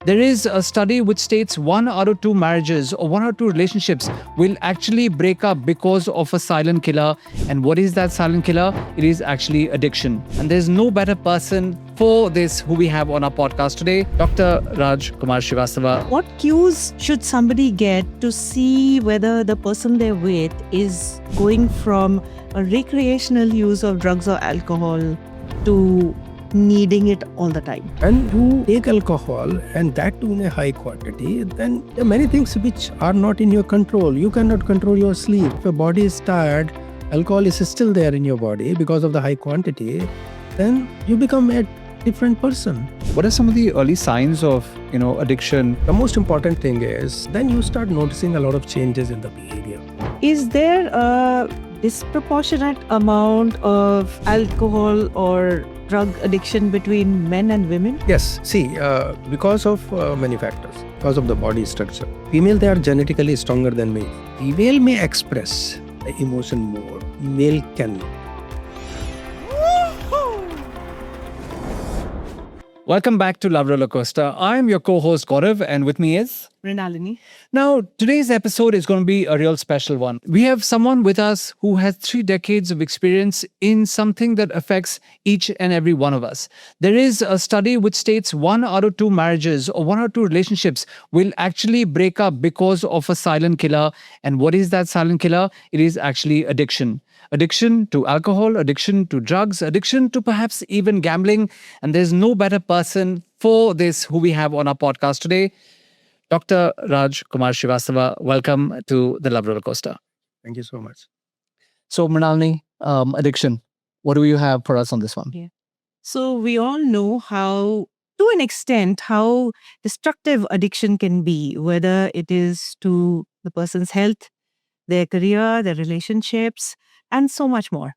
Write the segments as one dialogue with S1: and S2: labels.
S1: There is a study which states 1 out of 2 marriages or 1 or 2 relationships will actually break up because of a silent killer. And what is that silent killer? It is actually addiction. And there's no better person for this who we have on our podcast today, Dr. Raj Kumar Srivastava.
S2: What cues should somebody get to see whether the person they're with is going from a recreational use of drugs or alcohol to needing it all the time?
S3: When you take alcohol and that too in a high quantity, then there are many things which are not in your control. You cannot control your sleep. If your body is tired, alcohol is still there in your body because of the high quantity, then you become a different person.
S1: What are some of the early signs of, addiction?
S3: The most important thing is then you start noticing a lot of changes in the behavior.
S2: Is there a disproportionate amount of alcohol or drug addiction between men and women?
S3: Yes, see, because of many factors, because of the body structure. Female, they are genetically stronger than male. Female may express the emotion more, male cannot.
S1: Welcome back to Love Rollercoaster. I'm your co-host Gaurav, and with me is...
S2: Mrinalini.
S1: Now, today's episode is going to be a real special one. We have someone with us who has 3 decades of experience in something that affects each and every one of us. There is a study which states 1 out of 2 marriages or 1 or 2 relationships will actually break up because of a silent killer. And what is that silent killer? It is actually addiction. Addiction to alcohol, addiction to drugs, addiction to perhaps even gambling. And there's no better person for this who we have on our podcast today. Dr. Raj Kumar Srivastava, welcome to the Love Rollercoaster.
S3: Thank you so much.
S1: So, Mrinalini, addiction. What do you have for us on this one?
S2: Yeah. So we all know how, to an extent, how destructive addiction can be, whether it is to the person's health, their career, their relationships, and so much more.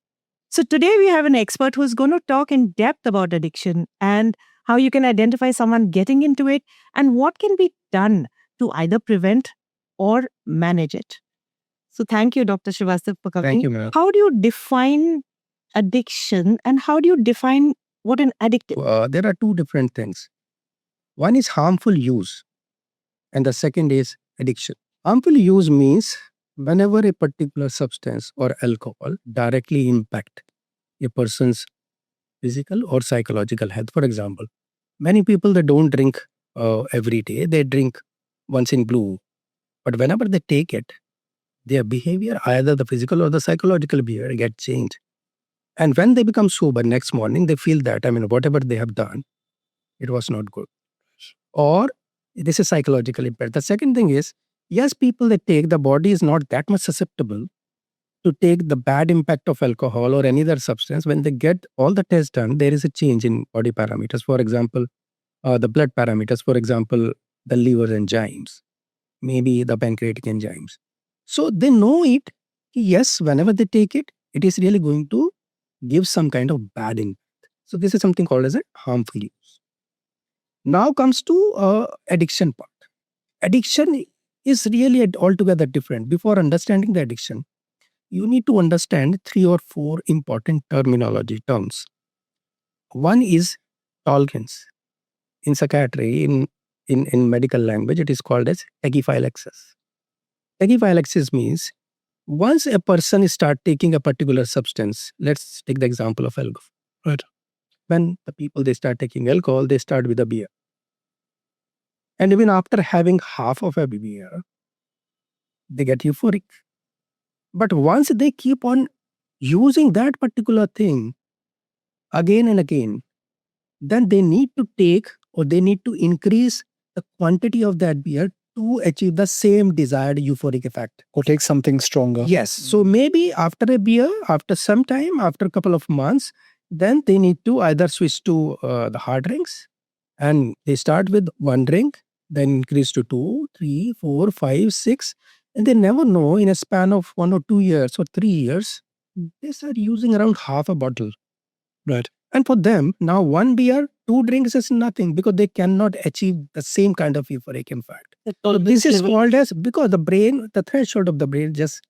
S2: So today we have an expert who's going to talk in depth about addiction and how you can identify someone getting into it and what can be done to either prevent or manage it. So thank you, Dr. Srivastav, for coming.
S3: Thank you, ma'am.
S2: How do you define addiction and how do you define what an addict is?
S3: There are 2 different things. One is harmful use, and the second is addiction. Harmful use means whenever a particular substance or alcohol directly impact a person's physical or psychological health. For example, many people, they don't drink every day. They drink once in blue. But whenever they take it, their behavior, either the physical or the psychological behavior, get changed. And when they become sober next morning, they feel that, whatever they have done, it was not good. Or this is psychological impact. The second thing is, yes, people that take, the body is not that much susceptible to take the bad impact of alcohol or any other substance. When they get all the tests done, there is a change in body parameters. For example, the blood parameters, for example, the liver enzymes, maybe the pancreatic enzymes. So they know it, yes, whenever they take it, it is really going to give some kind of bad impact. So this is something called as a harmful use. Now comes to addiction part. Addiction is really altogether different. Before understanding the addiction, you need to understand 3 or 4 important terminology terms. One is tolerance. In psychiatry, in medical language, it is called as tachyphylaxis. Tachyphylaxis means once a person start taking a particular substance, let's take the example of alcohol. Right. When the people, they start taking alcohol, they start with a beer. And even after having half of a beer, they get euphoric. But once they keep on using that particular thing again and again, then they need to take or they need to increase the quantity of that beer to achieve the same desired euphoric effect.
S1: Or take something stronger.
S3: Yes. So maybe after a beer, after some time, after a couple of months, then they need to either switch to the hard drinks, and they start with 1 drink, then increase to 2, 3, 4, 5, 6. And they never know, in a span of 1 or 2 years or 3 years, they start using around half a bottle.
S1: Right.
S3: And for them, now 1 beer, 2 drinks is nothing because they cannot achieve the same kind of euphoric effect. So this is called as, because the brain, the threshold of the brain just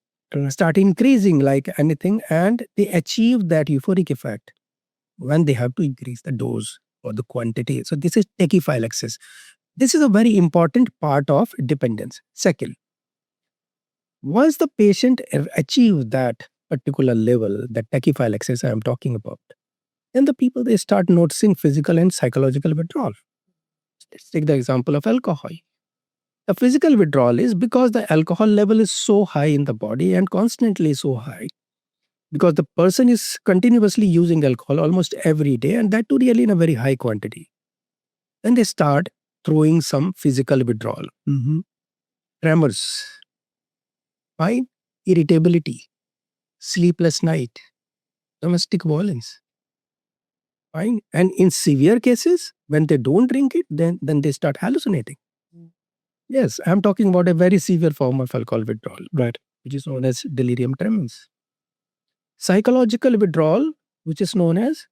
S3: start increasing like anything, and they achieve that euphoric effect when they have to increase the dose or the quantity. So this is tachyphylaxis. This is a very important part of dependence. Second, once the patient achieve that particular level, that tachyphile excess I am talking about, then the people, they start noticing physical and psychological withdrawal. Let's take the example of alcohol. The physical withdrawal is because the alcohol level is so high in the body and constantly so high, because the person is continuously using alcohol almost every day, and that too really in a very high quantity. Then they start throwing some physical withdrawal. Tremors, fine, irritability, sleepless night, domestic violence. Fine. And in severe cases, when they don't drink it, then they start hallucinating. Yes, I'm talking about a very severe form of alcohol withdrawal, right, which is known as delirium tremens. Psychological withdrawal, which is known as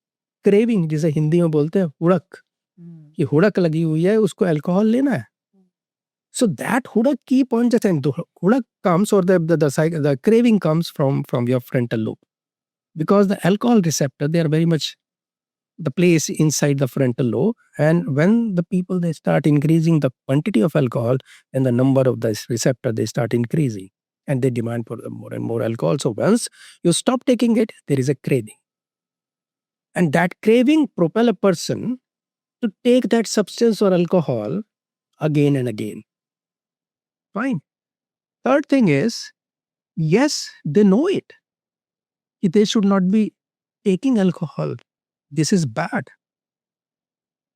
S3: craving, जिसे हिंदी में बोलते हैं हुड़क, कि हुड़क लगी हुई है, उसको alcohol लेना है. So that hudak keep on just, and the hudak comes, or the craving comes from your frontal lobe, because the alcohol receptor, they are very much the place inside the frontal lobe, and when the people, they start increasing the quantity of alcohol, and the number of this receptor, they start increasing, and they demand for more and more alcohol. So once you stop taking it, there is a craving, and that craving propel a person to take that substance or alcohol again and again. Fine. Third thing is, yes, they know it. They should not be taking alcohol. This is bad.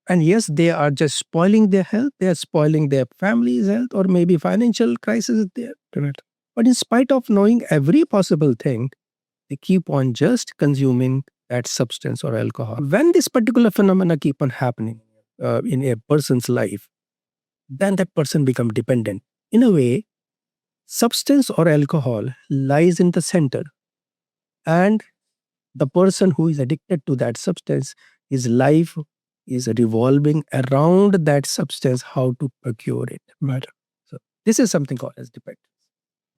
S3: And yes, they are just spoiling their health. They are spoiling their family's health, or maybe financial crisis is there. Correct. But in spite of knowing every possible thing, they keep on just consuming that substance or alcohol. When this particular phenomena keep on happening in a person's life, then that person becomes dependent. In a way, substance or alcohol lies in the center, and the person who is addicted to that substance, his life is revolving around that substance, how to procure it. Right. So this is something called as dependence.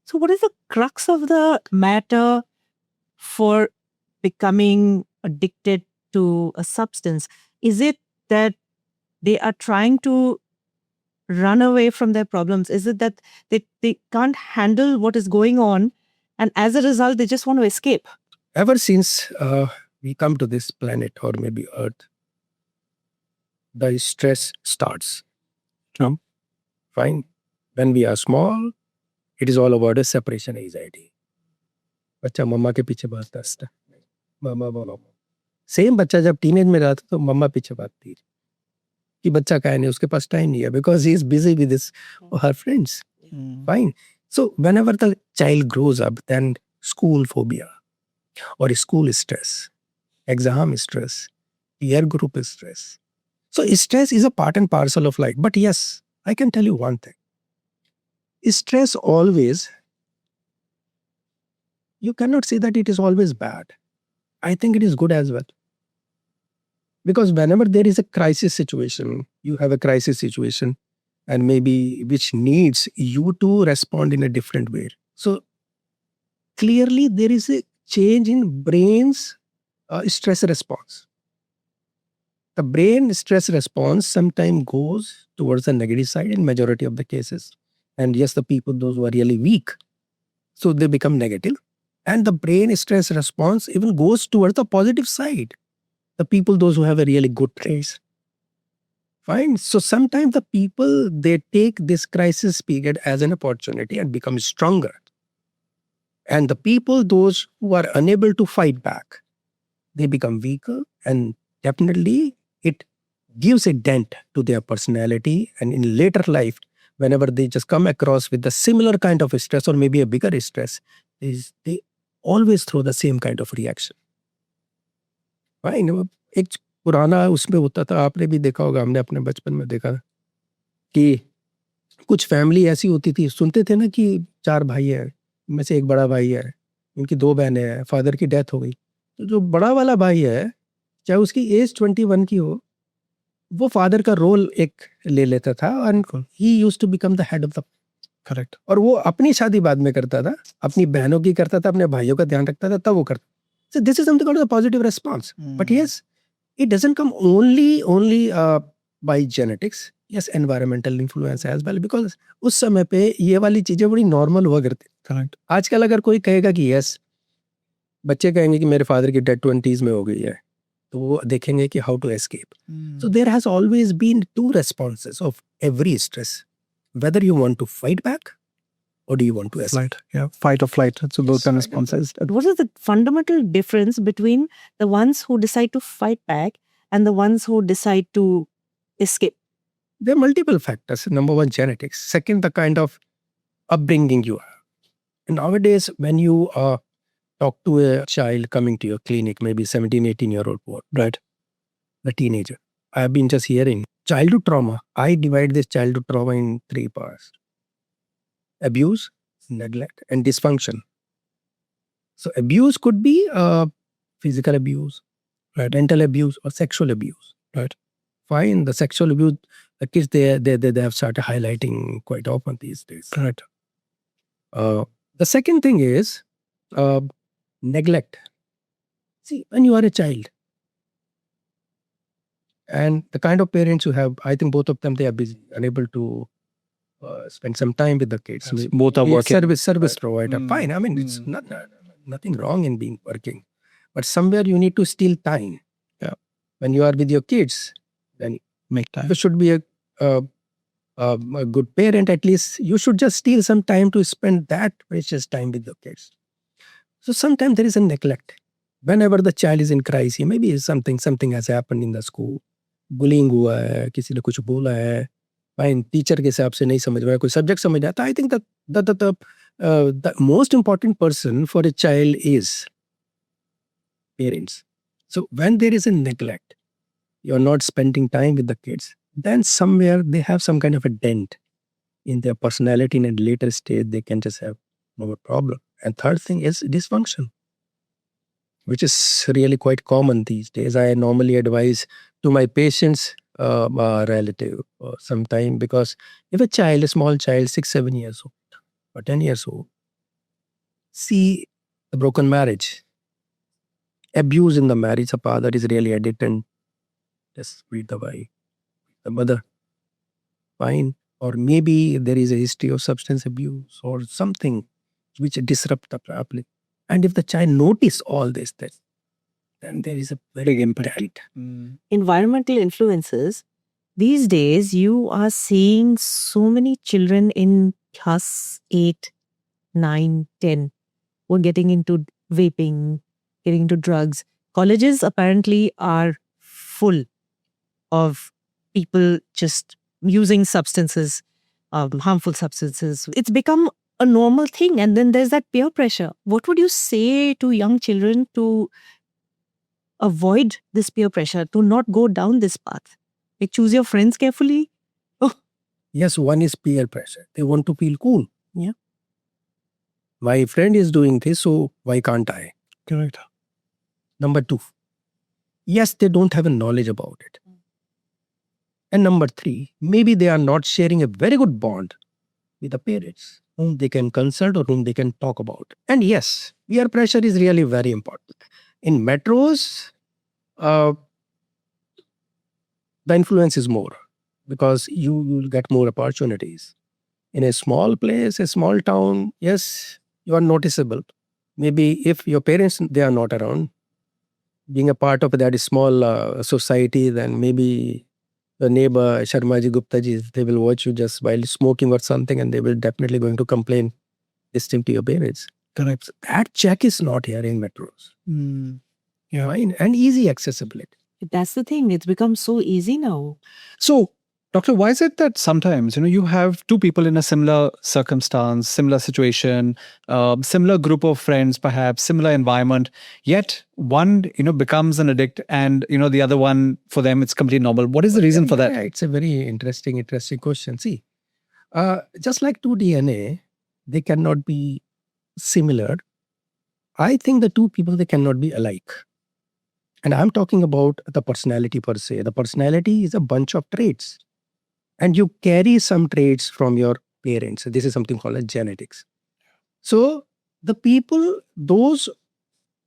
S2: So what is the crux of the matter for becoming addicted to a substance? Is it that they are trying to run away from their problems? Is it that they can't handle what is going on, and as a result, they just want to escape?
S3: Ever since we come to this planet, or maybe Earth, the stress starts. Fine. When we are small, it is all about a separation anxiety. बच्चा मम्मा के पीछे भागता है, मम्मा बोलो. Same बच्चा जब teenage में रहता तो मम्मा पीछे भागती कि बच्चा कहा नहीं, उसके पास टाइम नहीं है, because he is busy with his or her friends. Fine. So whenever the child grows up, then school phobia, or school stress, exam stress, peer group stress. So stress is a part and parcel of life. But yes, I can tell you one thing. Stress always, you cannot say that it is always bad. I think it is good as well. Because whenever there is a crisis situation, you have a crisis situation, and maybe which needs you to respond in a different way. So clearly there is a change in brain's stress response. The brain stress response sometimes goes towards the negative side in majority of the cases. And yes, the people, those who are really weak, so they become negative. And the brain stress response even goes towards the positive side. The people, those who have a really good trace. Fine. So sometimes the people, they take this crisis period as an opportunity and become stronger. And the people, those who are unable to fight back, they become weaker, and definitely it gives a dent to their personality. And in later life, whenever they just come across with the similar kind of stress, or maybe a bigger stress, they always throw the same kind of reaction. Fine. एक पुराना उसमें होता था, आपने भी देखा होगा, हमने अपने बचपन में देखा कि कुछ फैमिली ऐसी होती थी, सुनते थे ना कि 4 भाई हैं, में से एक बड़ा भाई है, उनकी 2 बहनें हैं, फादर की डेथ हो गई, तो जो बड़ा वाला भाई है, चाहे उसकी एज 21 की हो, वो फादर का रोल एक ले लेता था, और he used to become the head of the. Correct. और वो अपनी शादी बाद में करता था, अपनी बहनों की करता था, अपने भाइयों का ध्यान रखता था, तब वो करता. So this is something called a positive response. But yes, it doesn't come only by genetics. Yes, environmental influence as well, because उस समय पे ये वाली चीजें बड़ी नॉर्मल हुआ करती.
S1: Correct.
S3: आजकल अगर कोई कहेगा कि यस, बच्चे कहेंगे कि मेरे फादर की डेथ 20s में हो गई है, तो वो देखेंगे कि how to escape. So there has always been two responses of every stress, whether you want to fight back or do you want to escape.
S1: Flight. Yeah. Fight or flight. So both kind of responses.
S2: What is the fundamental difference between the ones who decide to fight back and the ones who decide to escape?
S3: There are multiple factors. Number one, genetics. Second, the kind of upbringing you have. And nowadays, when you talk to a child coming to your clinic, maybe 17, 18-year-old boy, right? The teenager. I have been just hearing childhood trauma. I divide this childhood trauma in 3 parts: abuse, neglect, and dysfunction. So abuse could be physical abuse, right? Mental abuse, or sexual abuse, right? Fine, the sexual abuse, the kids they have started highlighting quite often these days.
S1: Correct.
S3: The second thing is neglect. See, when you are a child, and the kind of parents you have, I think both of them, they are busy, unable to spend some time with the kids.
S1: Yes, both are
S3: Be a
S1: working.
S3: service provider. Fine. I mean, it's nothing wrong in being working, but somewhere you need to steal time.
S1: Yeah.
S3: When you are with your kids, then
S1: Make time.
S3: you should be a good parent. At least you should just steal some time to spend that precious time with your kids. So sometimes there is a neglect. Whenever the child is in crisis, maybe something has happened in the school, bullying हुआ है, किसी ने कुछ बोला है, fine, teacher के हिसाब से नहीं समझ में आया, कोई सब्जेक्ट समझ आता. I think that the most important person for a child is parents. So when there is a neglect, you're not spending time with the kids, then somewhere they have some kind of a dent in their personality. In a later stage, they can just have more problem. And third thing is dysfunction, which is really quite common these days. I normally advise to my patients, relative, sometime, because if a small child, 6, 7 years old or 10 years old, see a broken marriage, abuse in the marriage, the father is really addicted and just beat the wife, the mother, fine. Or maybe there is a history of substance abuse or something which disrupt the family. And if the child notice all this, then there is a very
S1: Big impact.
S2: Environmental influences. These days, you are seeing so many children in class 8, 9, 10 who are getting into vaping, getting into drugs. Colleges apparently are full of people just using substances, harmful substances. It's become a normal thing. And then there's that peer pressure. What would you say to young children to avoid this peer pressure, to not go down this path? Like, choose your friends carefully.
S3: yes, one is peer pressure. They want to feel cool.
S2: Yeah.
S3: My friend is doing this, so why can't I?
S1: Correct.
S3: Number 2, yes, they don't have a knowledge about it. And number 3, maybe they are not sharing a very good bond with the parents whom they can consult or whom they can talk about. And yes, peer pressure is really very important. In metros, the influence is more because you will get more opportunities. In a small place, a small town, yes, you are noticeable. Maybe if your parents, they are not around, being a part of that small society, then maybe the neighbor, Sharmaji, Guptaji, they will watch you just while smoking or something, and they will definitely going to complain this thing to your parents.
S1: Correct.
S3: So that check is not here in metros.
S1: Yeah.
S3: Fine. And easy accessibility.
S2: That's the thing. It's become so easy now.
S1: So, Doctor, why is it that sometimes, you have two people in a similar circumstance, similar situation, similar group of friends, perhaps similar environment, yet one, becomes an addict and, the other one, for them, it's completely normal. What is the reason for that?
S3: Yeah, it's a very interesting question. See, just like two DNA, they cannot be similar. I think the two people, they cannot be alike. And I'm talking about the personality per se. The personality is a bunch of traits. And you carry some traits from your parents. This is something called as genetics. So the people, those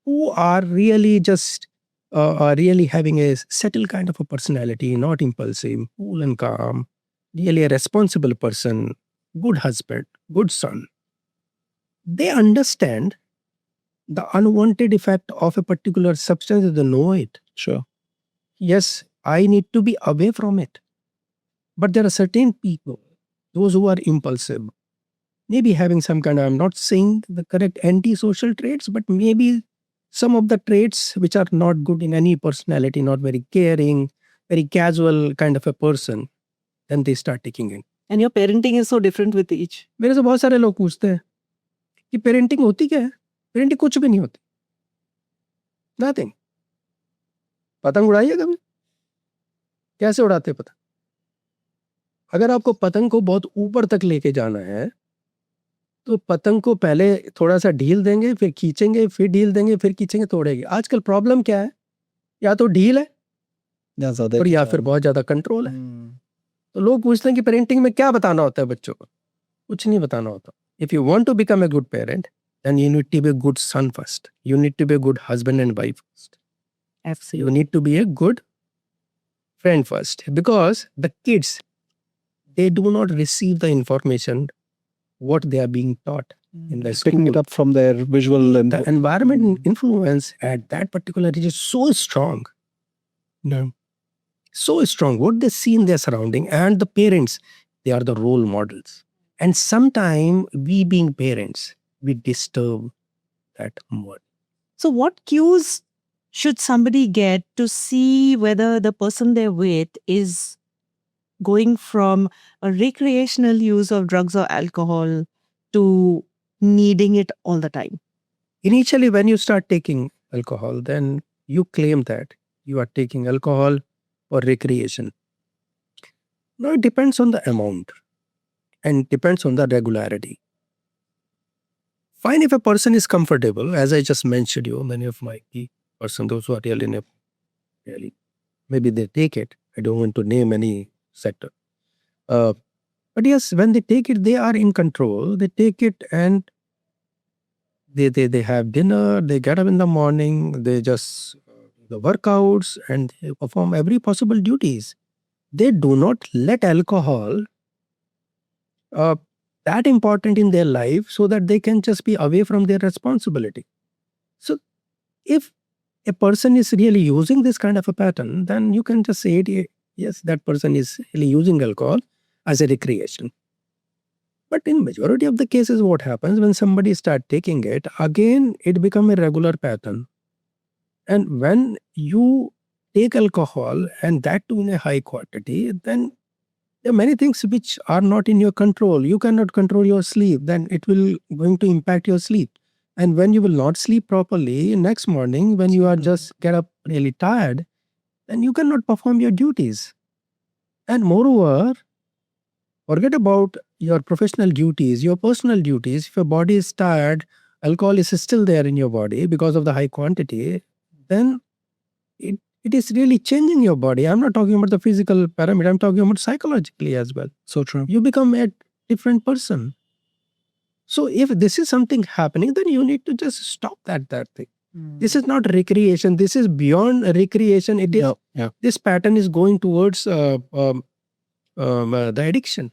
S3: who are really just are really having a settled kind of a personality, not impulsive, cool and calm, really a responsible person, good husband, good son. They understand the unwanted effect of a particular substance. They know it.
S1: Sure.
S3: Yes, I need to be away from it. But there are certain people, those who are impulsive, maybe having some kind of, I'm not saying the correct antisocial traits, but maybe some of the traits which are not good in any personality, not very caring, very casual kind of a person, then they start taking it.
S2: And your parenting is so different with each.
S3: मेरे से बहुत सारे लोग पूछते हैं कि parenting होती क्या है? पेरेंटिंग कुछ भी नहीं होती, नथिंग। पतंग उड़ाई है कभी? कैसे उड़ाते हैं पतंग? अगर आपको पतंग को बहुत ऊपर तक लेके जाना है तो पतंग को पहले थोड़ा सा ढील देंगे, फिर खींचेंगे, फिर ढील देंगे, फिर खींचेंगे, तोड़ेंगे। आजकल प्रॉब्लम क्या है? या तो ढील है और या फिर बहुत ज्यादा कंट्रोल है। तो लोग पूछते हैं कि पेरेंटिंग में क्या बताना होता है बच्चों को? कुछ नहीं बताना होता। If you want to become a good parent, then you need to be a good son first. You need to be a good husband and wife first.
S2: Absolutely.
S3: You need to be a good friend first. Because the kids, they do not receive the information what they are being taught in the school.
S1: Picking it up from their visual and
S3: The environment influence at that particular age is so strong. No. So strong. What they see in their surrounding, and the parents, they are the role models. And sometimes we being parents, we disturb that more.
S2: So, what cues should somebody get to see whether the person they're with is going from a recreational use of drugs or alcohol to needing it all the time?
S3: Initially, when you start taking alcohol, then you claim that you are taking alcohol for recreation. Now, it depends on the amount and depends on the regularity. Fine if a person is comfortable, as I just mentioned you, many of my key person, those who are really, maybe they take it. I don't want to name any sector. But yes, when they take it, they are in control. They take it and they have dinner, they get up in the morning, they just the workouts and they perform every possible duties. They do not let alcohol that important in their life so that they can just be away from their responsibility. So if a person is really using this kind of a pattern, then you can just say it, yes, that person is really using alcohol as a recreation. But in majority of the cases, what happens when somebody start taking it, again, it become a regular pattern. And when you take alcohol and that too in a high quantity, then there are many things which are not in your control. You cannot control your sleep. Then it will going to impact your sleep. And when you will not sleep properly, next morning when you are just get up really tired, then you cannot perform your duties. And moreover, forget about your professional duties, your personal duties. If your body is tired, alcohol is still there in your body because of the high quantity, then it is really changing your body. I'm not talking about the physical parameter. I'm talking about psychologically as well.
S1: so true.
S3: You become a different person. So if this is something happening, then you need to just stop that thing. This is not recreation. This is beyond recreation. It is this pattern is going towards the addiction.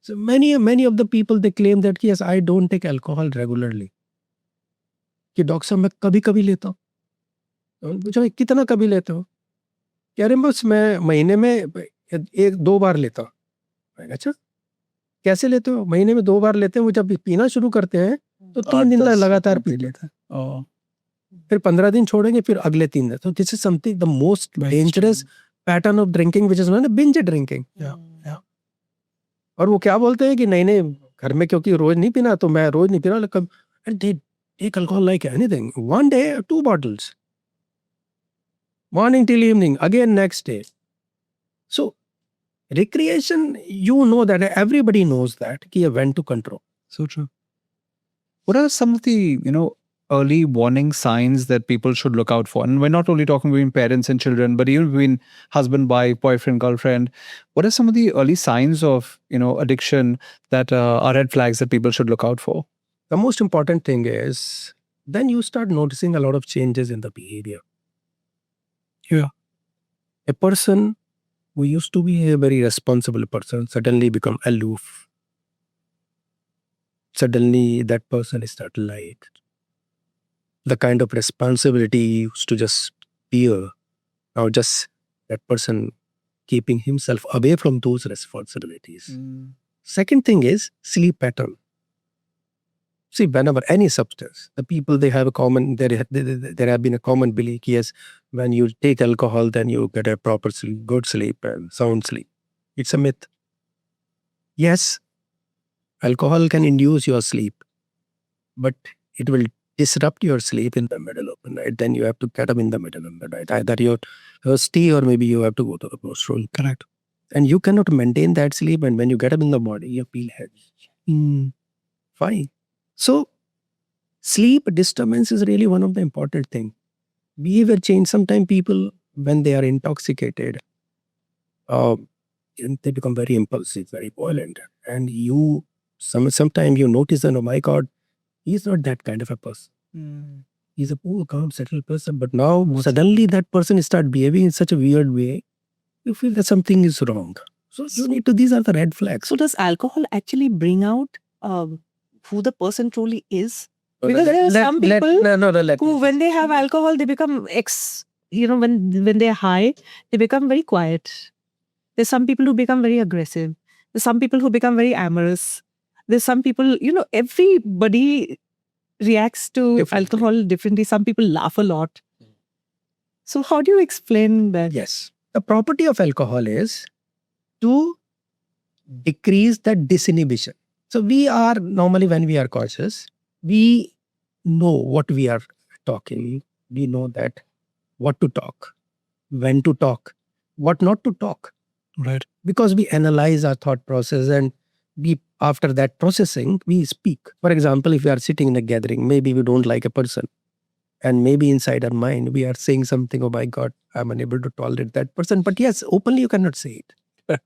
S3: So many of the people, they claim that yes, I don't take alcohol regularly. कि doctor साहब मैं कभी कभी लेता हूँ। पूछा कितना कभी लेते हो? कह रहे बस मैं महीने में 1-2 बार लेता हूँ। अच्छा कैसे लेते हो? महीने में 2 बार लेते हैं। वो जब पीना शुरू करते हैं तो 3 दिन लगातार पी लेता है, फिर 15 दिन छोड़ेंगे, फिर अगले 3 दिन। तो this is something the most dangerous pattern of drinking which is known binge drinking. और वो क्या बोलते हैं कि नहीं घर में क्योंकि रोज नहीं पीना तो मैं रोज नहीं पी रहा। And they take alcohol like anything, 1 day 2 bottles, morning till evening, again next day. So recreation, you know that everybody knows that कि when to control.
S1: So true. What are some of the, early warning signs that people should look out for? And we're not only talking between parents and children, but even between husband, wife, boyfriend, girlfriend. What are some of the early signs of, addiction that are red flags that people should look out for?
S3: The most important thing is then you start noticing a lot of changes in the behavior.
S1: Yeah.
S3: A person who used to be a very responsible person suddenly become aloof. Suddenly that person is not light. The kind of responsibility used to just appear. Now just that person keeping himself away from those responsibilities. Second thing is sleep pattern. See, whenever any substance, the people they have a common, there have been a common belief, yes, when you take alcohol, then you get a proper sleep, good sleep and sound sleep. It's a myth. Yes, alcohol can induce your sleep, but it will disrupt your sleep in the middle of the night. Then you have to get up in the middle of the night. Either you're thirsty or maybe you have to go to the washroom.
S1: Correct.
S3: And you cannot maintain that sleep. And when you get up in the morning, you feel heavy. Fine. So sleep disturbance is really one of the important things. Behavior change. Sometimes people, when they are intoxicated, they become very impulsive, very violent. And you, sometimes you notice that, oh my God, he's not that kind of a person. He's a cool, calm, settled person. But now suddenly that person start behaving in such a weird way, you feel that something is wrong. So you need to, these are the red flags.
S2: So does alcohol actually bring out who the person truly is? Because there are some people who, when they have alcohol, they become when they're high, they become very quiet. There's some people who become very aggressive. There's some people who become very amorous. There's some people, everybody reacts to alcohol differently. Some people laugh a lot. So how do you explain that?
S3: Yes. The property of alcohol is to decrease the disinhibition. So we are normally, when we are conscious, we know what we are talking. We know that what to talk, when to talk, what not to talk.
S1: Right.
S3: Because we analyze our thought process and we, after that processing, we speak. For example, if we are sitting in a gathering, maybe we don't like a person. And maybe inside our mind, we are saying something, oh my God, I'm unable to tolerate that person. But yes, openly you cannot say it.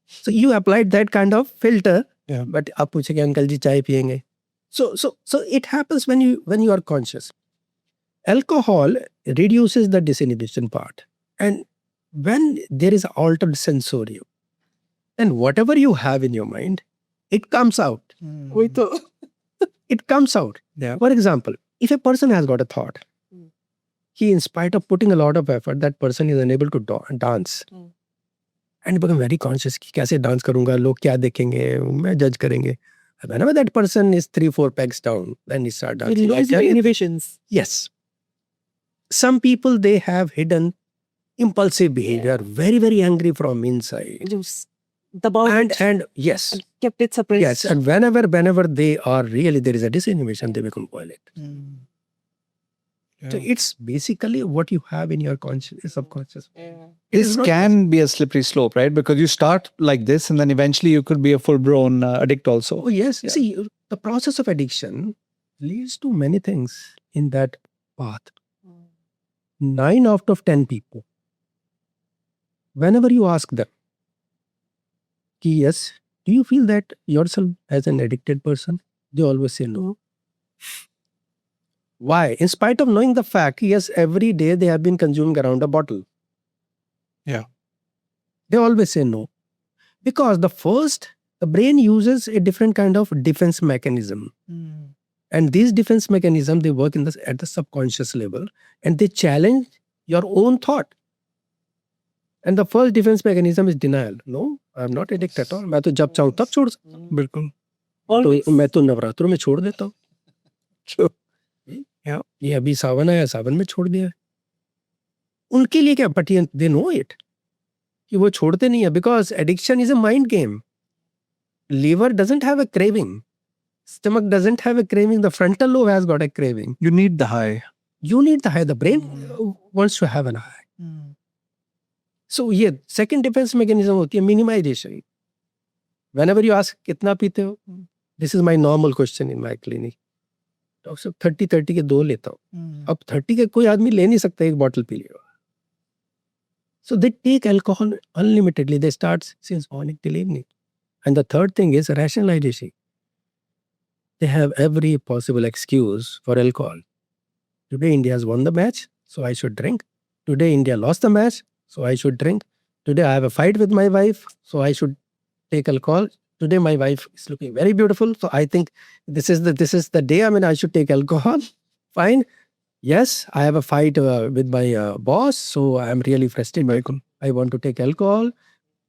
S3: So you applied that kind of filter.
S1: Yeah.
S3: But aap puchenge, uncle ji chai piyenge. So it happens when you are conscious. Alcohol reduces the disinhibition part. And when there is altered sensorium, then whatever you have in your mind, it comes out. It comes out.
S1: Yeah.
S3: For example, if a person has got a thought, he, in spite of putting a lot of effort, that person is unable to dance. And become very conscious कि कैसे dance करूँगा, लोग क्या देखेंगे, मैं judge करेंगे. Whenever that person is 3-4 pegs down, then he start dancing.
S2: Inhibitions.
S3: Yes. Some people, they have hidden impulsive behavior, very, very angry from inside. And yes.
S2: Kept it suppressed.
S3: Yes, and whenever they are really, there is a disinhibition, they become violent.
S1: Yeah.
S3: So it's basically what you have in your conscious, subconscious.
S1: This can be a slippery slope, right? Because you start like this and then eventually you could be a full-blown addict also.
S3: Oh yes. Yeah. See, the process of addiction leads to many things in that path. 9 out of 10 people, whenever you ask them, yes, do you feel that yourself as an addicted person? They always say no. Why? In spite of knowing the fact, yes, every day they have been consuming around a bottle.
S1: Yeah.
S3: They always say no. Because the brain uses a different kind of defense mechanism. And these defense mechanisms, they work at the subconscious level and they challenge your own thought. And the first defense mechanism is denial. No, I'm not addicted at all. मैं तो जब चाहूँ तब छोड़ सकता हूँ.
S1: बिल्कुल.
S3: तो मैं तो नवरात्रों में छोड़ देता हूँ. ये अभी सावन आया, सावन में छोड़ दिया. उनके लिए क्या? But they know it. कि वो छोड़ते नहीं है. Because addiction is a mind game. Liver doesn't have a craving. Stomach doesn't have a craving. The frontal lobe has got a craving.
S1: You need the high.
S3: You need the high. The brain wants to have an high. So ये second defense mechanism होती है minimization. Whenever you ask कितना पीते हो, this is my normal question in my clinic. Doctor साहब 30 के 2 लेता हूँ. अब 30 के कोई आदमी ले नहीं सकता, एक बॉटल पी लेगा. So they take alcohol unlimitedly. They start since morning till evening. And the third thing is rationalization. They have every possible excuse for alcohol. Today India has won the match, so I should drink. Today India lost the match, so I should drink. Today I have a fight with my wife, so I should take alcohol. Today my wife is looking very beautiful, so I think this is the day. I mean, I should take alcohol. Fine. Yes, I have a fight with my boss, so I am really frustrated. I want to take alcohol.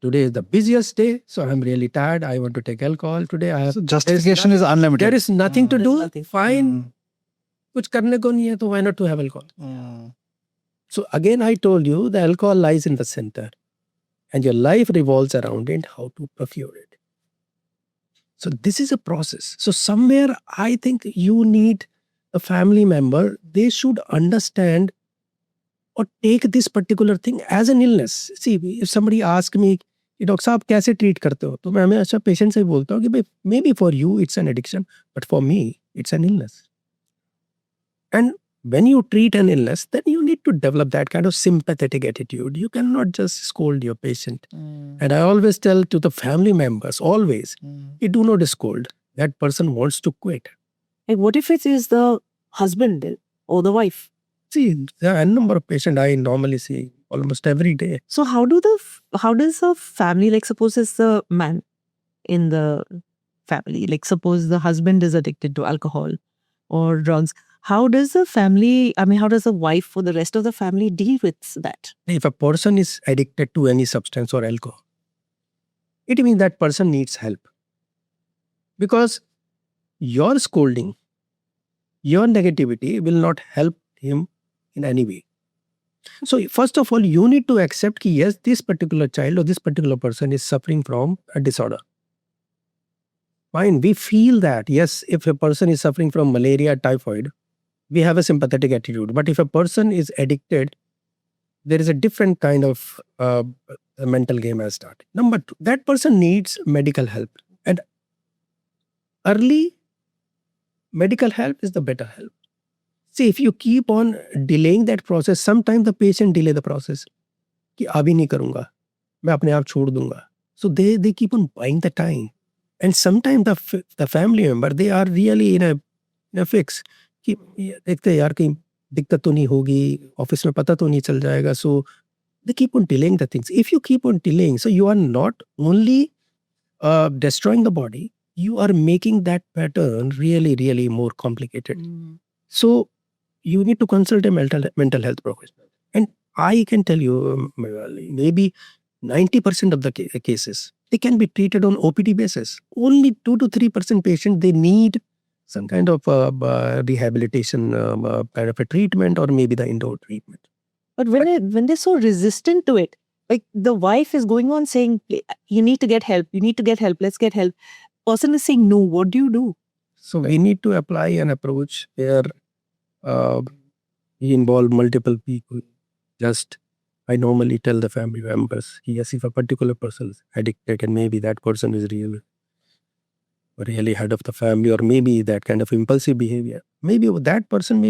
S3: Today is the busiest day, so I'm really tired. I want to take alcohol today.
S1: So justification is unlimited.
S3: There is nothing to do.
S2: Nothing.
S3: Fine. कुछ करने को नहीं है, तो why not to have alcohol? So again, I told you the alcohol lies in the center, and your life revolves around it. How to procure it. So this is a process. So somewhere I think you need a family member. They should understand or take this particular thing as an illness. See, if somebody asks me, doctor साहब कैसे treat करते हो, तो मैं हमेशा patient से बोलता हूँ कि भाई may be for you it's an addiction, but for me it's an illness. And when you treat an illness, then you need to develop that kind of sympathetic attitude. You cannot just scold your patient. And I always tell to the family members, always, you do not scold. That person wants to quit.
S2: And what if it is the husband or the wife?
S3: See, there are a number of patients I normally see almost every day.
S2: So how does a family, like suppose it's the man in the family, like suppose the husband is addicted to alcohol or drugs, how does the family, how does the wife or the rest of the family deal with that?
S3: If a person is addicted to any substance or alcohol, it means that person needs help. Because your scolding, your negativity will not help him in any way. So first of all, you need to accept that yes, this particular child or this particular person is suffering from a disorder. Fine, we feel that, yes, if a person is suffering from malaria, typhoid, we have a sympathetic attitude. But if a person is addicted, there is a different kind of mental game has started. Number two, that person needs medical help. And early medical help is the better help. See, if you keep on delaying that process, sometimes the patient delay the process. कि अभी नहीं करूँगा, मैं अपने आप छोड़ दूँगा. So they keep on buying the time. And sometimes the family member, they are really in a fix. कि देखते यार कहीं दिक्कत तो नहीं होगी, ऑफिस में पता तो नहीं चल जाएगा. So they keep on delaying the things. If you keep on delaying, so you are not only destroying the body, you are making that pattern really, really more complicated. So you need to consult a mental health professional. And I can tell you, maybe 90% of the cases, they can be treated on OPD basis. Only 2 to 3% patients, they need some kind of rehabilitation kind of a treatment, or maybe the indoor treatment.
S2: But when they're so resistant to it, like the wife is going on saying, you need to get help, let's get help. Person is saying no, what do you do?
S3: So we need to apply an approach where we involve multiple people. Just, I normally tell the family members, yes, if a particular person is addicted and maybe that person is really head of the family, or maybe that kind of impulsive behavior, maybe that person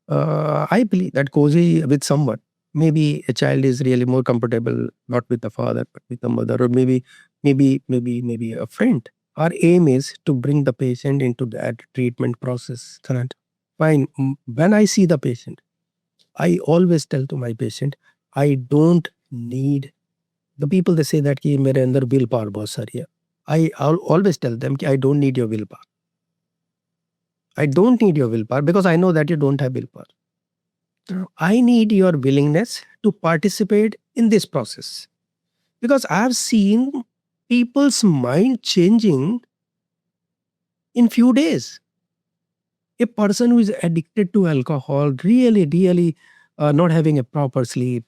S3: I believe that cozy with someone. Maybe a child is really more comfortable not with the father but with the mother, or maybe a friend. Our aim is to bring the patient into that treatment process. Correct? Fine. When I see the patient, I always tell to my patient, I don't need the people. They say that कि मेरे अंदर willpower बहुत सारी है. I'll always tell them कि I don't need your willpower. I don't need your willpower because I know that you don't have willpower. I need your willingness to participate in this process. Because I have seen people's mind changing in few days. A person who is addicted to alcohol, really not having a proper sleep,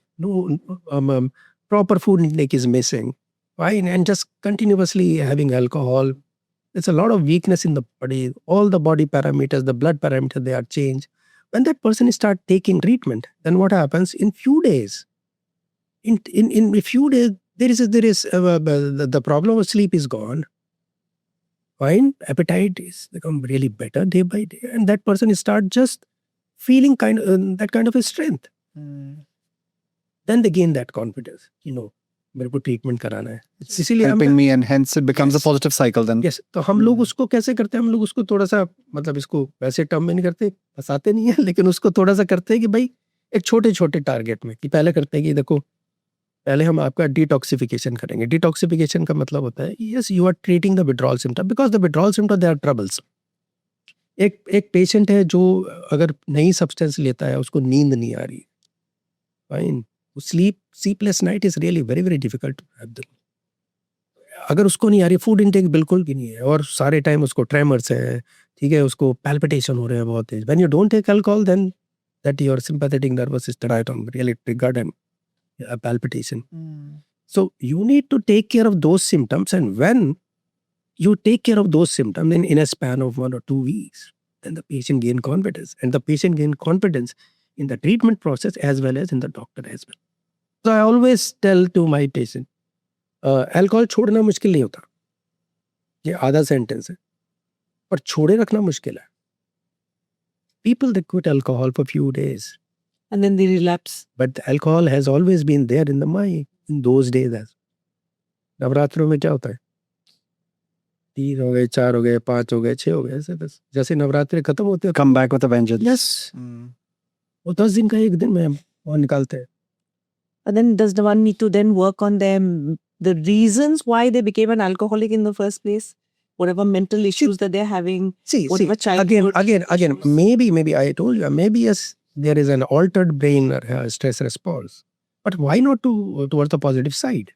S3: proper food intake is missing, right? And just continuously having alcohol, there's a lot of weakness in the body. All the body parameters, the blood parameters, they are changed. When that person starts taking treatment, then what happens? In few days, in a few days, the problem of sleep is gone. Fine, appetite is become really better day by day, and that person start just feeling that kind of a strength. Then they gain that confidence. मेरे को treatment कराना है. इसीलिए
S1: helping me, and hence it becomes a positive cycle then.
S3: Yes. तो हम लोग उसको कैसे करते हैं? हम लोग उसको थोड़ा सा, मतलब इसको वैसे टर्म में नहीं करते, फंसाते नहीं है, लेकिन उसको थोड़ा सा करते हैं कि भाई एक छोटे छोटे टारगेट में, कि पहले करते हैं कि देखो पहले हम आपका डिटॉक्सिफिकेशन करेंगे. डिटॉक्सिफिकेशन का मतलब होता है yes you are treating the withdrawal symptom, because the withdrawal symptom they are troubles. एक पेशेंट है जो अगर नई सब्सटेंस लेता है, उसको नींद नहीं आ रही, fine, sleepless night is really very very difficult. अगर उसको नहीं आ रही, फूड इनटेक बिल्कुल भी नहीं है, और सारे टाइम उसको ट्रेमर्स है, ठीक है, उसको पैल्पिटेशन हो रहे हैं बहुत तेज. When you don't take alcohol, then that your sympathetic nervous system item really triggered and palpitation. So you need to take care of those symptoms, and when you take care of those symptoms, then in a span of 1 or 2 weeks, then the patient gain confidence, and the patient gain confidence in the treatment process as well as in the doctor as well. So I always tell to my patient, alcohol छोड़ना मुश्किल नहीं होता, ये आधा sentence है, पर छोड़े रखना मुश्किल है. People they quit alcohol for few days,
S2: And then they relapse.
S3: but the alcohol has always been there in the mind in those days. as नवरात्रों में क्या होता है, 3 हो गए, 4 हो गए, 5 हो गए, 6 हो गए, ऐसे बस जैसे नवरात्रि खत्म होते हैं,
S1: Come back with a vengeance.
S3: Yes, वो 10 दिन का एक दिन में वो निकालते हैं.
S2: And then does the one need to then work on them, the reasons why they became an alcoholic in the first place? Whatever mental issues that they're having,
S3: See,
S2: whatever
S3: again,
S2: childhood issues.
S3: maybe I told you, maybe yes, there is an altered brain stress response, but why not towards the positive side?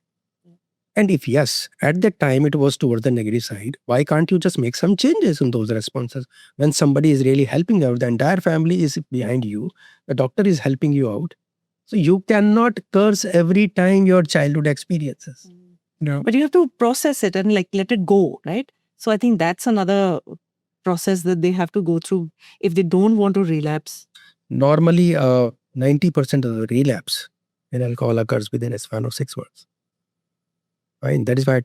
S3: And if yes, at that time it was towards the negative side, why can't you just make some changes in those responses? When somebody is really helping you out, the entire family is behind you, the doctor is helping you out, so you cannot curse every time your childhood experiences.
S1: No.
S2: But you have to process it and like let it go, right? So I think that's another process that they have to go through if they don't want to relapse.
S3: Normally 90% of the relapse in alcohol occurs within a span of 6 months. Fine. That is why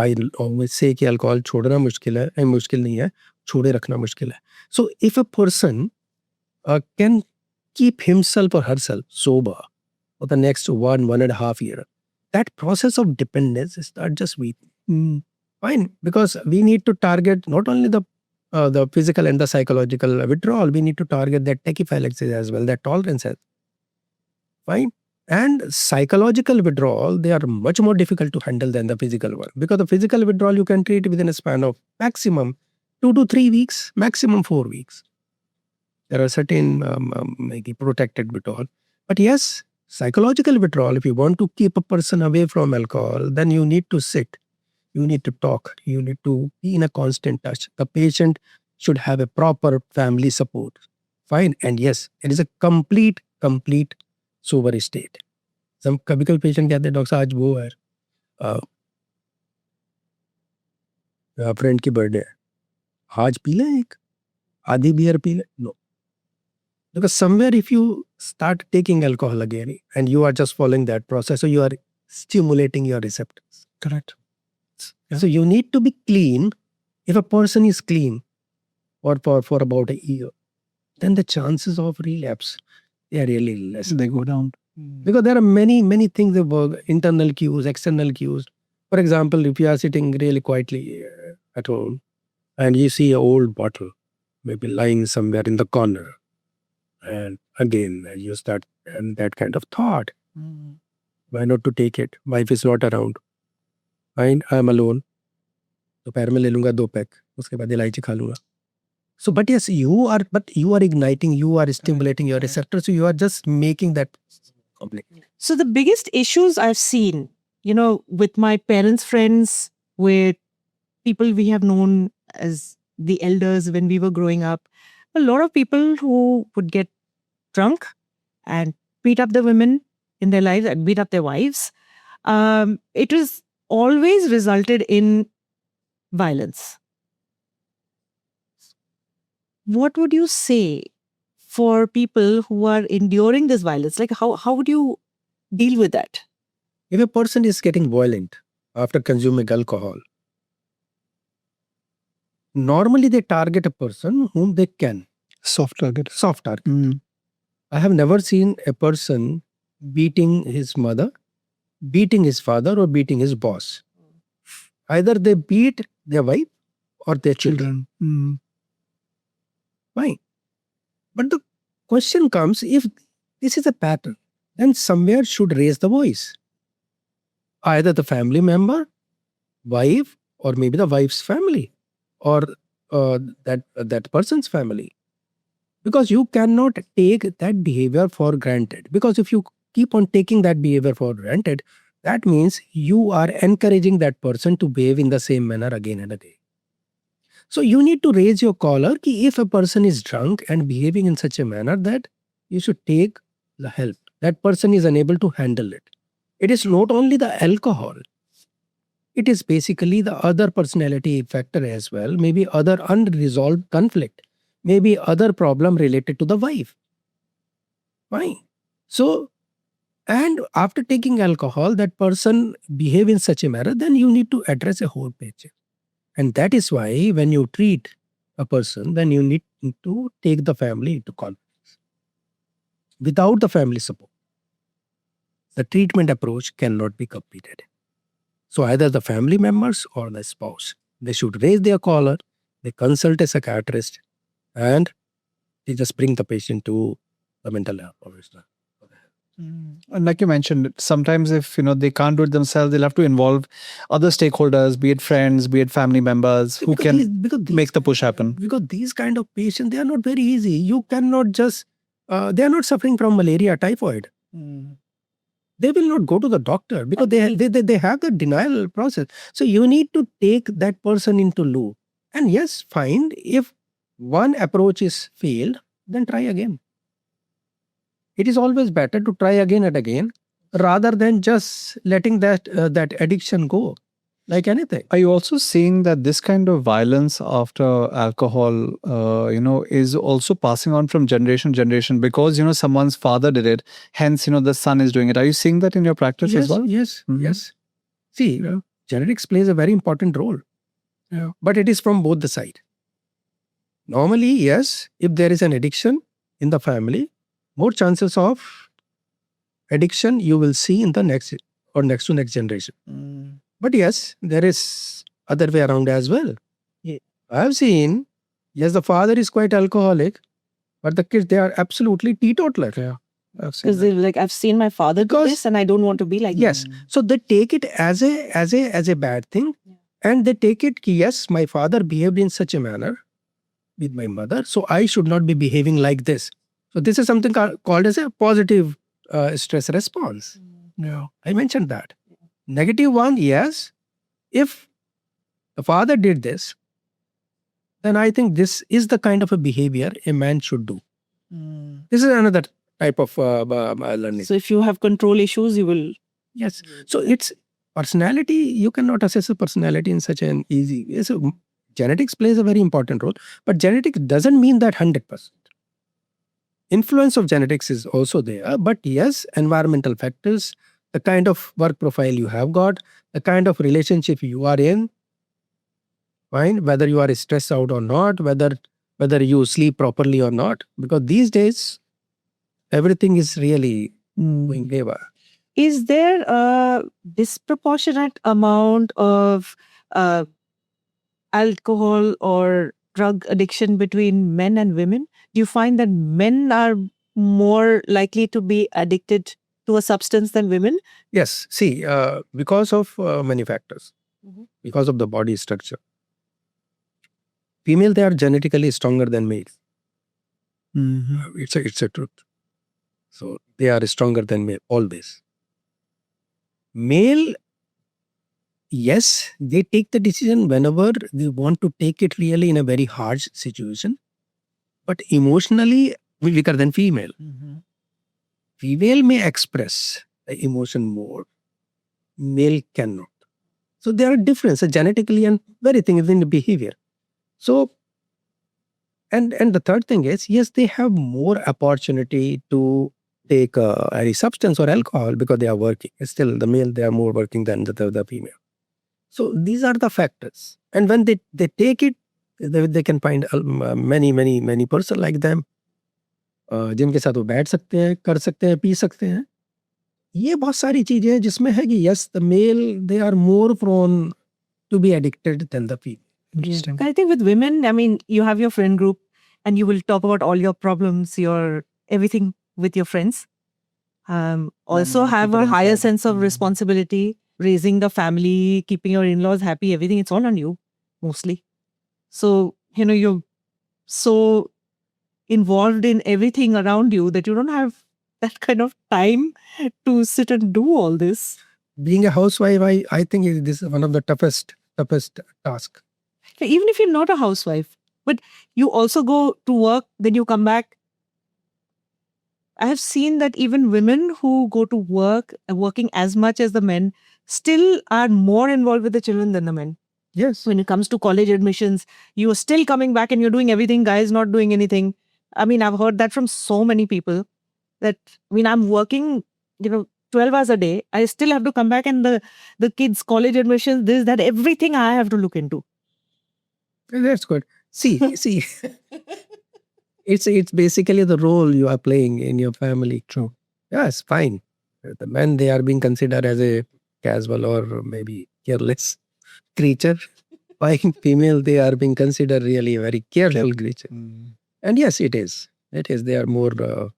S3: I always say कि alcohol छोड़ना मुश्किल है, मुश्किल नहीं है, छोड़े रखना मुश्किल है. So if a person can keep himself or herself sober for the next 1.5 year, that process of dependence starts just weakening. Fine, because we need to target not only the physical and the psychological withdrawal, we need to target that tachyphylaxis as well, that tolerance as fine. And psychological withdrawal, they are much more difficult to handle than the physical one, because the physical withdrawal you can treat within a span of maximum 2 to 3 weeks, maximum 4 weeks. There are certain maybe protected withdrawal. But yes, psychological withdrawal, if you want to keep a person away from alcohol, then you need to sit, you need to talk, you need to be in a constant touch. The patient should have a proper family support. Fine. And yes, it is a complete sober state. Some कभी patient कहते हैं, doctor साहब आज वो है friend की birthday है, आज पी लें एक आधी बियर पी लें. No, because somewhere if you start taking alcohol again and you are just following that process, so you are stimulating your receptors.
S1: Correct. Yeah.
S3: So you need to be clean. If a person is clean or for about a year, then the chances of relapse, they are really less.
S1: They go down.
S3: Because there are many things that work, internal cues, external cues. For example, if you are sitting really quietly at home and you see an old bottle maybe lying somewhere in the corner, and again you start and that kind of thought, why not to take it? Wife is not around, fine, I am alone, दोपहर में ले लूंगा 2 pack, उसके बाद इलायची खा लूंगा. So, but yes, you are igniting, you are stimulating your receptors, so you are just making that public.
S2: So the biggest issues I've seen, with my parents' friends, with people we have known as the elders when we were growing up, a lot of people who would get drunk and beat up the women in their lives and beat up their wives. It was always resulted in violence. What would you say for people who are enduring this violence? Like how would you deal with that?
S3: If a person is getting violent after consuming alcohol, normally they target a person whom they can.
S1: Soft target.
S3: I have never seen a person beating his mother, beating his father, or beating his boss. Either they beat their wife or their children. Fine. But the question comes, if this is a pattern. Then somewhere should raise the voice. Either the family member, wife, or maybe the wife's family, or that person's family. Because you cannot take that behavior for granted. Because if you keep on taking that behavior for granted, that means you are encouraging that person to behave in the same manner again and again. So you need to raise your collar ki if a person is drunk and behaving in such a manner that you should take the help. That person is unable to handle it. It is not only the alcohol. It is basically the other personality factor as well. Maybe other unresolved conflict. Maybe other problem related to the wife. Fine. So, and after taking alcohol, that person behave in such a manner, then you need to address a whole picture. And that is why when you treat a person, then you need to take the family into confidence. Without the family support, the treatment approach cannot be completed. So either the family members or the spouse, they should raise their collar, they consult a psychiatrist, and they just bring the patient to the mental health professional.
S1: And like you mentioned, sometimes if they can't do it themselves, they'll have to involve other stakeholders, be it friends, be it family members, who can make the push happen.
S3: Because these kind of patients, they are not very easy. You cannot just, they are not suffering from malaria, typhoid. They will not go to the doctor because they have the denial process. So you need to take that person into loop. And yes, fine, if one approach is failed, then try again. It is always better to try again and again rather than just letting that addiction go like anything.
S1: Are you also seeing that this kind of violence after alcohol, is also passing on from generation to generation because, someone's father did it, hence, the son is doing it. Are you seeing that in your practice as well?
S3: Yes. See, genetics plays a very important role, but it is from both the side. Normally, yes, if there is an addiction in the family, more chances of addiction you will see in the next or next to next generation. But yes, there is other way around as well.
S2: Yeah.
S3: I have seen, yes, the father is quite alcoholic, but the kids, they are absolutely teetotaler.
S1: Yeah.
S2: Because they're like, I've seen my father do this and I don't want to be like
S3: Yes. So they take it as a bad thing, and they take it, yes, my father behaved in such a manner with my mother, so I should not be behaving like this. So this is something called as a positive stress response.
S1: Yeah.
S3: I mentioned that. Negative one, yes. If the father did this, then I think this is the kind of a behavior a man should do. This is another type of learning.
S2: So if you have control issues, you will.
S3: Yes. So it's personality. You cannot assess a personality in such an easy way. So genetics plays a very important role, but genetics doesn't mean that 100%. Influence of genetics is also there, but yes, environmental factors, the kind of work profile you have got, the kind of relationship you are in, fine, whether you are stressed out or not, whether you sleep properly or not, because these days everything is really going haywire.
S2: Is there a disproportionate amount of alcohol or drug addiction between men and women? Do you find that men are more likely to be addicted to a substance than women?
S3: Yes. See, because of many factors, because of the body structure, female, they are genetically stronger than male. It's a truth. So they are stronger than male always. Male, yes, they take the decision whenever they want to take it really in a very harsh situation, but emotionally weaker than female. Female may express the emotion more, male cannot. So there are differences genetically and very things in the behavior. So, and the third thing is, yes, they have more opportunity to take any substance or alcohol because they are working. Still, the male, they are more working than the female. So these are the factors. And when they take it, they can find many person like them. जिनके साथ वो बैठ सकते हैं, कर सकते हैं, P सकते हैं. ये बहुत सारी चीजें हैं जिसमें है कि yes, the male, they are more prone to be addicted than the female.
S1: Interesting.
S2: I think with women, I mean, you have your friend group and you will talk about all your problems, your everything with your friends. Also
S1: more
S2: have
S1: people
S2: a higher
S1: inside.
S2: sense of responsibility, raising the family, keeping your in-laws happy, everything. It's all on you, mostly. So, you're so involved in everything around you that you don't have that kind of time to sit and do all this.
S3: Being a housewife, I think this is one of the toughest task.
S2: Even if you're not a housewife, but you also go to work, then you come back. I have seen that even women who go to work, working as much as the men, still are more involved with the children than the men.
S3: Yes.
S2: When it comes to college admissions, you are still coming back and you're doing everything, guys not doing anything. I mean, I've heard that from so many people that, I'm working, 12 hours a day. I still have to come back and the kids' college admissions, this, that, everything I have to look into.
S3: That's good. See, it's basically the role you are playing in your family.
S1: True.
S3: Yes, fine. The men, they are being considered as a casual or maybe careless creature. While female, they are being considered really a very careful creature. And yes, it is. It is. They are more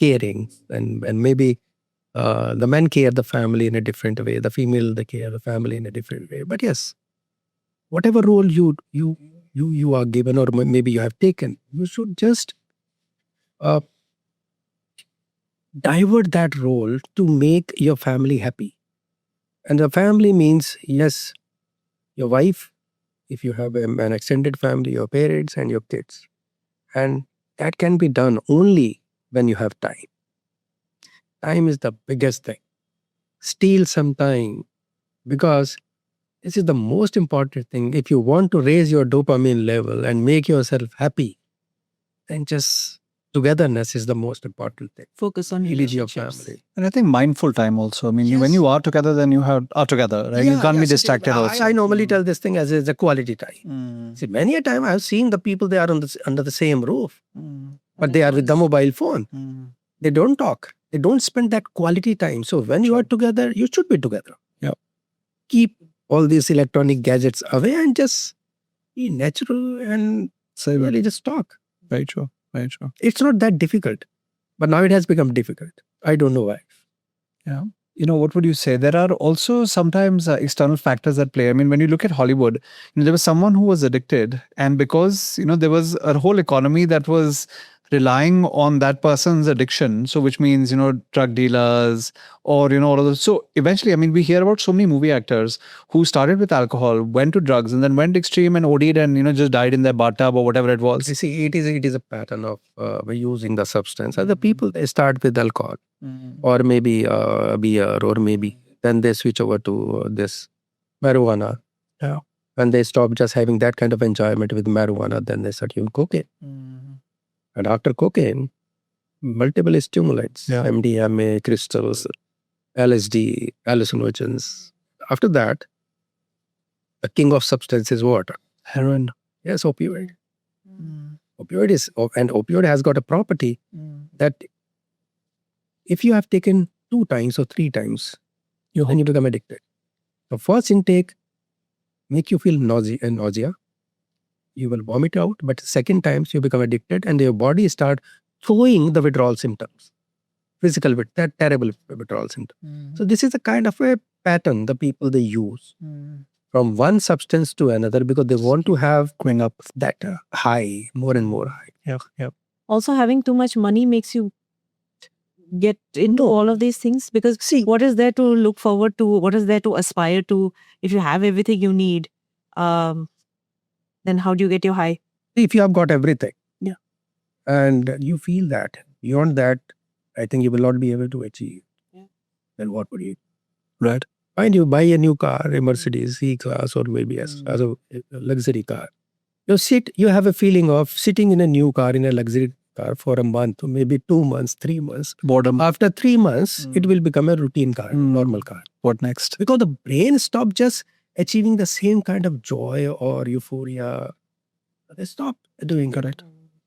S3: caring, and maybe the men care the family in a different way. The female, they care the family in a different way. But yes, whatever role you are given, or maybe you have taken, you should just divert that role to make your family happy. And the family means, yes, your wife, if you have an extended family, your parents and your kids. And that can be done only when you have time. Time is the biggest thing. Steal some time, because this is the most important thing. If you want to raise your dopamine level and make yourself happy, then just togetherness is the most important thing.
S2: Focus on
S3: With your
S2: relationships.
S3: family.
S1: And I think mindful time also. I mean, when
S3: Yes.
S1: you are together, then you are together, right? You can't be distracted also.
S3: I normally tell this thing as a quality time. See, many a time I've seen the people, they are under the same roof, but they are with the mobile phone. They don't talk. They don't spend that quality time. So when you are together, you should be together.
S1: Yeah.
S3: Keep all these electronic gadgets away and just be natural and really just talk.
S1: Very true. Very true.
S3: It's not that difficult, but now it has become difficult. I don't know why.
S1: Yeah. What would you say? There are also sometimes external factors at play. I mean, when you look at Hollywood, there was someone who was addicted, and because, there was a whole economy that was relying on that person's addiction. So, which means, drug dealers or, all of those. So eventually, I mean, we hear about so many movie actors who started with alcohol, went to drugs, and then went extreme and OD'd and, just died in their bathtub or whatever it was.
S3: You see, it is a pattern of using the substance. Other people, they start with alcohol or maybe beer, or maybe then they switch over to this marijuana.
S1: Yeah.
S3: When they stop just having that kind of enjoyment with marijuana, then they start using cocaine. And after cocaine, multiple stimulants,
S1: Yeah.
S3: MDMA, crystals, LSD, hallucinogens. After that, the king of substance is what?
S1: Heroin.
S3: Yes, opioid. Opioid has got a property that if you have taken 2 times or 3 times, then you become addicted. The first intake make you feel nausea. You will vomit out, but second times you become addicted and your body start throwing the withdrawal symptoms. Physical, that terrible withdrawal symptom. So this is a kind of a pattern the people, they use from one substance to another, because they want to have
S1: Going up.
S3: that high, more and more high.
S1: Yeah.
S2: Also, having too much money makes you get into all of these things, because what is there to look forward to? What is there to aspire to? If you have everything you need, then how do you get your high?
S3: If you have got everything,
S2: yeah,
S3: and you feel that, beyond that, I think you will not be able to achieve.
S2: Yeah.
S3: Then what would you?
S1: Right.
S3: Fine, you buy a new car, a Mercedes C-Class, or maybe as a luxury car. You have a feeling of sitting in a new car, in a luxury car for a month, or maybe 2 months, 3 months.
S1: Boredom.
S3: After 3 months, it will become a routine car, normal car.
S1: What next?
S3: Because the brain stopped just achieving the same kind of joy or euphoria. They stop doing it.
S1: Correct.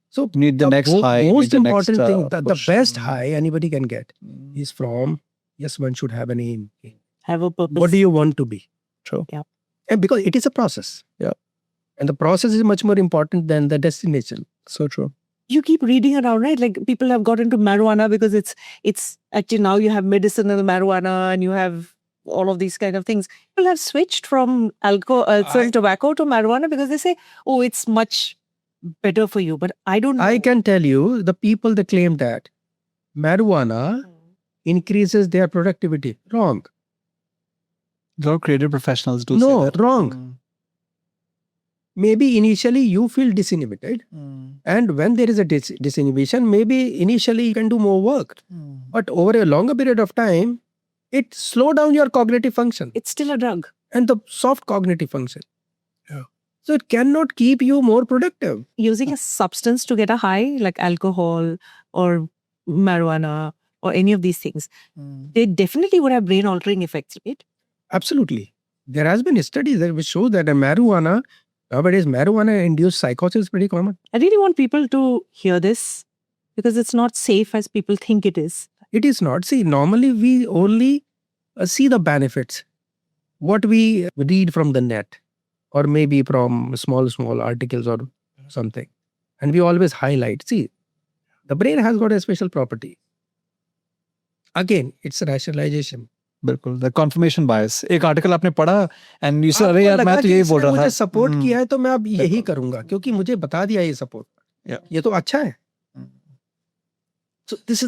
S3: So
S1: Need the next high.
S3: most
S1: need the
S3: important
S1: next,
S3: thing, the
S1: push.
S3: best high anybody can get is from, yes, one should have an aim.
S2: Have a purpose.
S3: What do you want to be?
S1: True.
S2: Yeah.
S3: And because it is a process.
S1: Yeah.
S3: And the process is much more important than the destination.
S1: So true.
S2: you keep reading around, right? Like people have got into marijuana because it's actually now you have medicinal marijuana and you have all of these kind of things. People have switched from tobacco to marijuana because they say, oh, it's much better for you. But I don't know.
S3: I can tell you, the people that claim that marijuana increases their productivity. Wrong.
S1: A lot of creative professionals do
S3: No,
S1: say that.
S3: wrong. Maybe initially you feel disinhibited, and when there is a disinhibition, maybe initially you can do more work. But over a longer period of time, it slow down your cognitive function
S2: It's still a drug.
S3: and the soft cognitive function.
S1: Yeah.
S3: So it cannot keep you more productive.
S2: Using a substance to get a high, like alcohol or marijuana or any of these things, they definitely would have brain altering effects, right?
S3: Absolutely. There has been studies that which show that a marijuana, nowadays marijuana induced psychosis is pretty common.
S2: I really want people to hear this because it's not safe as people think it is.
S3: It is not. See, normally we only see the benefits. What we read from the net or maybe from small articles or something. And we always highlight. See, the brain has got a special property. Again, it's rationalization.
S1: बिल्कुल the confirmation bias. एक article आपने पढ़ा and you से अरे यार मैं तो यही बोल रहा था.
S3: मुझे सपोर्ट किया है तो मैं अब यही करूंगा क्योंकि मुझे बता दिया ये सपोर्ट. ये तो अच्छा है. So this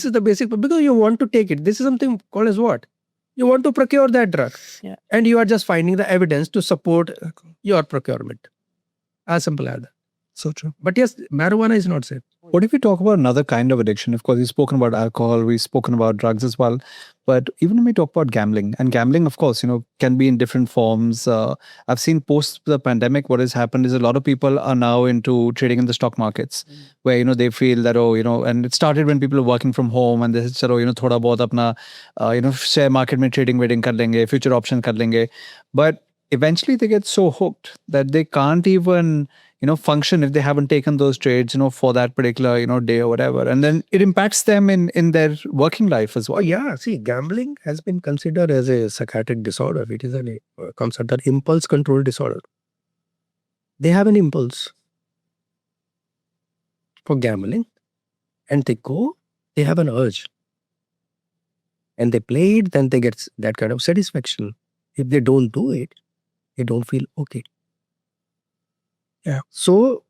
S3: is the basic, because you want to take it. This is something called as what? You want to procure that drug.
S2: Yeah.
S3: And you are just finding the evidence to support your procurement. As simple as that.
S1: So true.
S3: But yes, marijuana is not safe.
S1: What if we talk about another kind of addiction? Of course, we've spoken about alcohol, we've spoken about drugs as well. But even when we talk about gambling, and gambling, of course, can be in different forms. I've seen post the pandemic, what has happened is a lot of people are now into trading in the stock markets, where, they feel that, and it started when people are working from home and they said, thoda bahut apna, share market mein trading kar lenge, future option kar lenge. But eventually they get so hooked that they can't even function if they haven't taken those trades, for that particular, day or whatever. And then it impacts them in their working life as well.
S3: Oh, yeah. See, gambling has been considered as a psychiatric disorder. It is comes under impulse control disorder. They have an impulse for gambling and they have an urge. And they play it, then they get that kind of satisfaction. If they don't do it, they don't feel okay. Yeah. So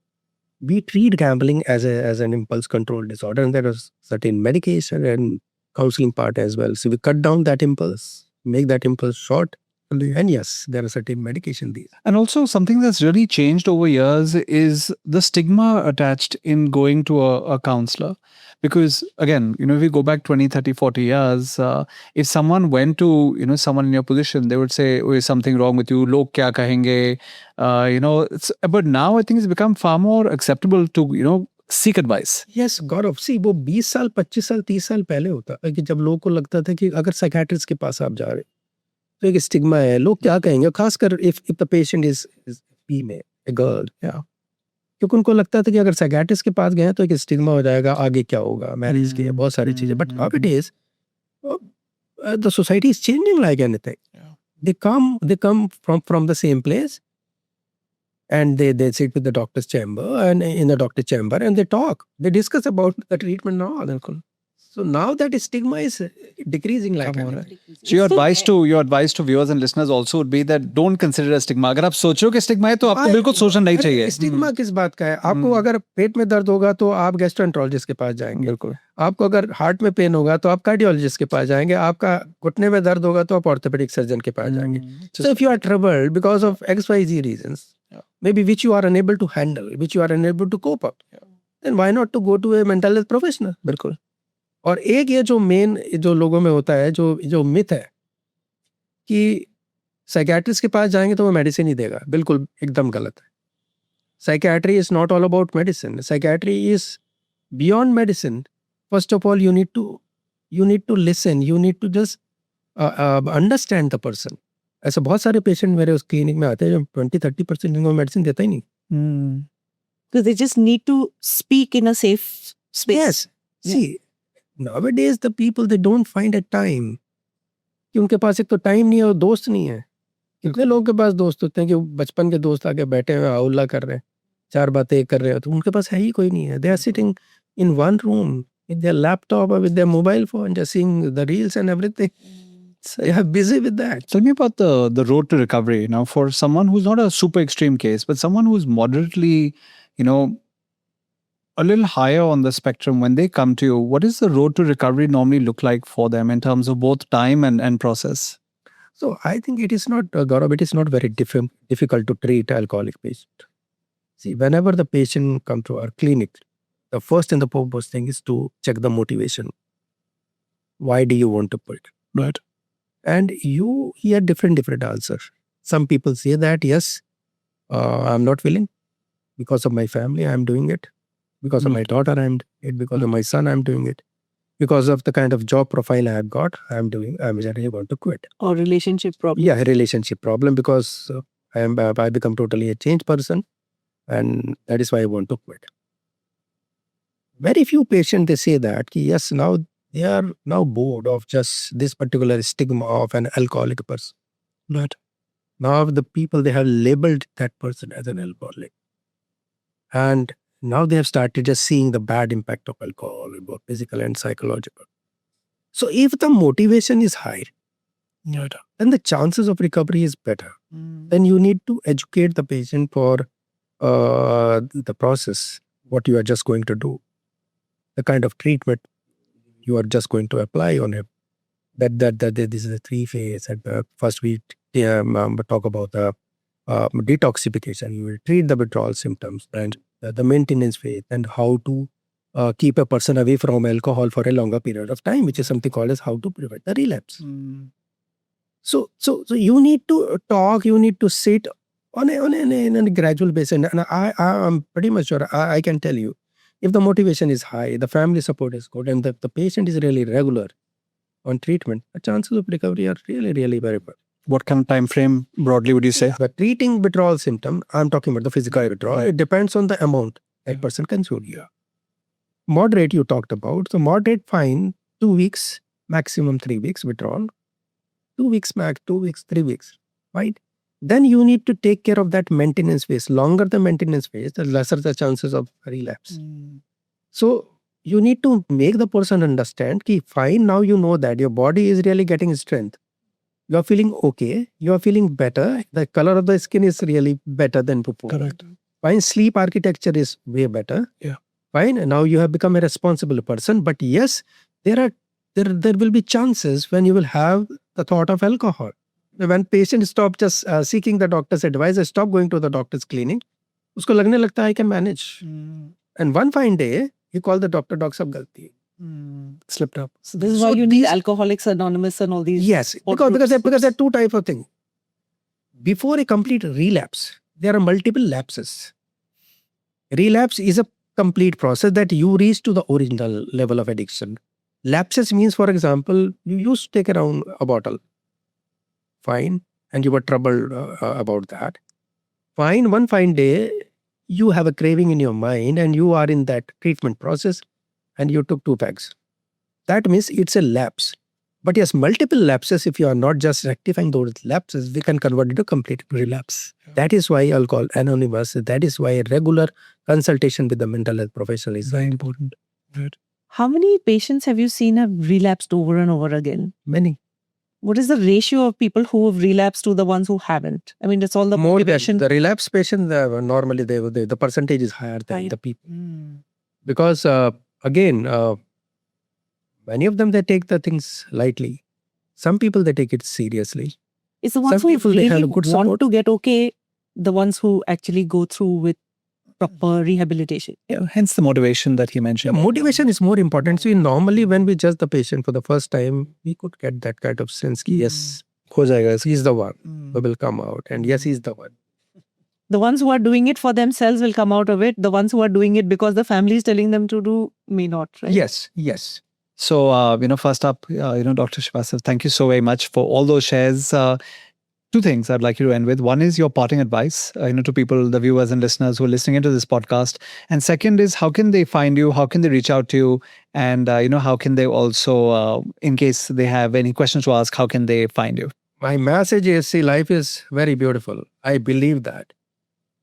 S3: we treat gambling as an impulse control disorder, and there is certain medication and counseling part as well. So we cut down that impulse, make that impulse short. And yes, there are certain medication these.
S1: And also something that's really changed over years is the stigma attached in going to a counselor. Because again, if we go back 20, 30, 40 years, if someone went to, someone in your position, they would say, oh, is something wrong with you? Log kya kahenge? But now I think it's become far more acceptable to, seek advice.
S3: Yes, Gaurav. See, वो 20 साल, 25 साल, 30 साल पहले होता कि जब लोगों को लगता था कि अगर साइकियाट्रिस्ट के पास आप जा रहे तो एक स्टिग्मा है, लोग क्या कहेंगे, खासकर if the patient is female, a girl, yeah. क्योंकि उनको लगता था कि अगर साइकियाट्रिस्ट के पास गए तो एक स्टिग्मा हो जाएगा, आगे क्या होगा, मैरिज के बहुत सारी चीजें. But nowadays the society is changing like anything. They come from the same place and they sit with the doctor's chamber and in the doctor's chamber and they talk, they discuss about the treatment now. So now that stigma is decreasing like anything.
S1: So your advice to viewers and listeners also would be that don't consider a stigma. अगर आप सोचो कि stigma है तो आपको बिल्कुल सोचना नहीं चाहिए.
S3: स्टिग्मा किस बात का है? आपको अगर पेट में दर्द होगा तो आप गैस्ट्रोएंटरोलॉजिस्ट के पास जाएंगे.
S1: बिल्कुल.
S3: आपको अगर हार्ट में पेन होगा तो आप कार्डियोलॉजिस्ट के पास जाएंगे. आपका घुटने में दर्द होगा तो आप ऑर्थोपेडिक सर्जन के पास जाएंगे. So if you are troubled because of XYZ reasons, maybe which you are unable to handle, which you are unable to cope up, then why not to go to a mental health professional? बिल्कुल. और एक ये जो main जो लोगों में होता है, जो मिथ है कि साइकियाट्रिस्ट के पास जाएंगे तो वो मेडिसिन ही देगा, बिल्कुल एकदम गलत है. Psychiatry is not all about medicine. Psychiatry is beyond medicine. First of all you need to listen, you need to just understand the person. ऐसे बहुत सारे पेशेंट मेरे उस क्लिनिक में आते हैं जो 20-30% इनको मेडिसिन देता ही नहीं.
S2: Because they just need to speak in a safe space.
S3: Yes. See, nowadays the people, they don't find a time. कि उनके पास एक तो टाइम नहीं है और दोस्त नहीं है. कितने लोगों के पास दोस्त होते हैं कि बचपन के दोस्त आके बैठे हुए आउल्ला कर रहे हैं. चार बातें कर रहे हो तो उनके पास है ही कोई नहीं है. They are sitting in one room with their laptop or with their mobile phone, just seeing the reels and everything. So they are busy with that.
S1: Tell me about the road to recovery. Now, for someone who's not a super extreme case, but someone who's moderately, a little higher on the spectrum, when they come to you, what does the road to recovery normally look like for them in terms of both time and process?
S3: So I think it is not, Gaurav, it is not very difficult to treat alcoholic patient. See, whenever the patient come to our clinic, the first and the foremost thing is to check the motivation. Why do you want to quit?
S1: Right.
S3: And you hear different answers. Some people say that, yes, I'm not willing. Because of my family, I'm doing it. Because of my daughter, I'm doing it. Because of my son, I'm doing it. Because of the kind of job profile I have got, I really want to quit.
S2: Or relationship problem.
S3: Yeah, a relationship problem, because I become totally a changed person, and that is why I want to quit. Very few patients, they say that, yes, now they are now bored of just this particular stigma of an alcoholic person.
S1: Right.
S3: Now the people, they have labeled that person as an alcoholic. And now they have started just seeing the bad impact of alcohol, both physical and psychological. So if the motivation is high, then the chances of recovery is better. Then you need to educate the patient for the process, what you are just going to do, the kind of treatment you are just going to apply on him. That this is a 3 phase. And first we talk about the detoxification. You will treat the withdrawal symptoms, and the maintenance phase, and how to keep a person away from alcohol for a longer period of time, which is something called as how to prevent the relapse. So you need to talk, you need to sit on a gradual basis. And I'm pretty much sure, I can tell you, if the motivation is high, the family support is good, and the patient is really regular on treatment, the chances of recovery are really, really very good.
S1: What kind of time frame broadly would you say?
S3: But treating withdrawal symptom, I'm talking about the physical withdrawal. It depends on the amount that person consumes. Yeah. Moderate you talked about. So moderate, fine, 2 weeks, maximum 3 weeks withdrawal. 2 weeks max, 2 weeks, 3 weeks, right? Then you need to take care of that maintenance phase. Longer the maintenance phase, the lesser the chances of relapse. So you need to make the person understand that fine, now you know that your body is really getting strength. You are feeling okay. You are feeling better. The color of the skin is really better than before.
S1: Correct.
S3: Fine, sleep architecture is way better.
S1: Yeah.
S3: Fine, and now you have become a responsible person. But yes, there will be chances when you will have the thought of alcohol. When patients stop just seeking the doctor's advice, or stop going to the doctor's clinic, usko lagne lagta I can manage. And one fine day, he called the doctor, doc sab galti.
S1: Slipped up.
S2: So this is why you need Alcoholics Anonymous and all these.
S3: Yes, because there are two types of things. Before a complete relapse, there are multiple lapses. Relapse is a complete process that you reach to the original level of addiction. Lapses means, for example, you used to take around a bottle. Fine. And you were troubled about that. Fine. One fine day, you have a craving in your mind and you are in that treatment process and you took 2 pegs. That means it's a lapse. But yes, multiple lapses, if you are not just rectifying those lapses, we can convert it to complete relapse. Yeah. That is why Alcohol Anonymous, that is why a regular consultation with the mental health professional is very important.
S1: Right.
S2: How many patients have you seen have relapsed over and over again?
S3: Many.
S2: What is the ratio of people who have relapsed to the ones who haven't? I mean, that's all the
S3: more
S2: motivation.
S3: The relapse patients, normally the percentage is higher than the people. Because again, many of them, they take the things lightly. Some people, they take it seriously.
S2: It's the ones
S3: Some
S2: who
S3: people,
S2: really
S3: they have good
S2: want
S3: support.
S2: to get okay, the ones who actually go through with proper rehabilitation.
S1: Yeah, hence the motivation that you mentioned.
S3: Yeah, motivation is more important. So normally when we judge the patient for the first time, we could get that kind of sense. Yes,
S1: Ho jayega.
S3: he's the one who will come out. And yes, he's the one.
S2: The ones who are doing it for themselves will come out of it. The ones who are doing it because the family is telling them to do may not, right?
S3: Yes.
S1: So, first up, Dr. Srivastava, thank you so very much for all those shares. 2 things I'd like you to end with. One is your parting advice, to people, the viewers and listeners who are listening into this podcast. And second is, how can they find you? How can they reach out to you? And, how can they also, in case they have any questions to ask, how can they find you?
S3: My message is, see, life is very beautiful. I believe that.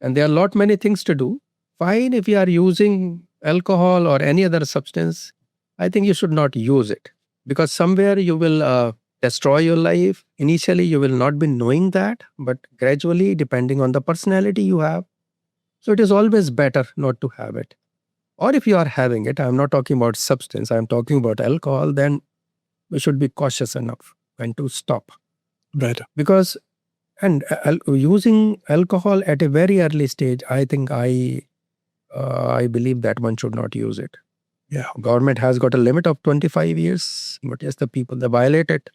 S3: And there are many things to do. fine. If you are using alcohol or any other substance, I think you should not use it, because somewhere you will destroy your life. Initially, you will not be knowing that, but gradually, depending on the personality you have, so it is always better not to have it. Or if you are having it, I'm not talking about substance, I'm talking about alcohol, then we should be cautious enough when to stop.
S4: Right.
S3: Because using alcohol at a very early stage, I think I believe that one should not use it.
S4: Yeah.
S3: Government has got a limit of 25 years, but yes, the people, they violate it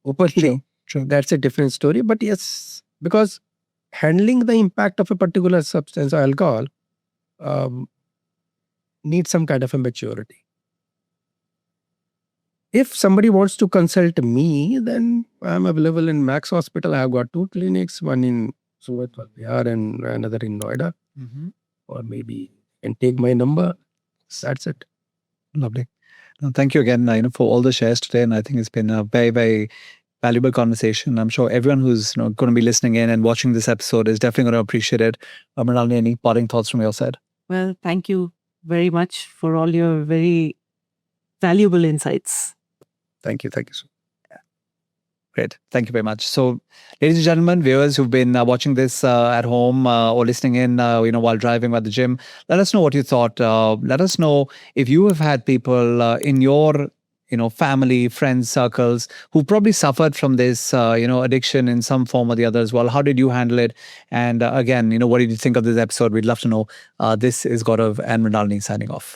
S3: openly.
S4: Sure.
S3: That's a different story. But yes, because handling the impact of a particular substance or alcohol needs some kind of a maturity. If somebody wants to consult me, then I'm available in Max Hospital. I have got 2 clinics, one in Surat Bihar and another in Noida. Or maybe you can take my number. That's it.
S1: Lovely. No, thank you again, for all the shares today. And I think it's been a very, very valuable conversation. I'm sure everyone who's going to be listening in and watching this episode is definitely going to appreciate it. Mrinalini, any parting thoughts from your side?
S2: Well, thank you very much for all your very valuable insights.
S3: Thank you. Thank you so much.
S1: Great. Thank you very much. So, ladies and gentlemen, viewers who've been watching this at home or listening in, while driving at the gym, let us know what you thought. Let us know if you have had people in your, family, friends, circles who probably suffered from this, addiction in some form or the other as well. How did you handle it? And again, what did you think of this episode? We'd love to know. This is Gaurav and Mrinalini signing off.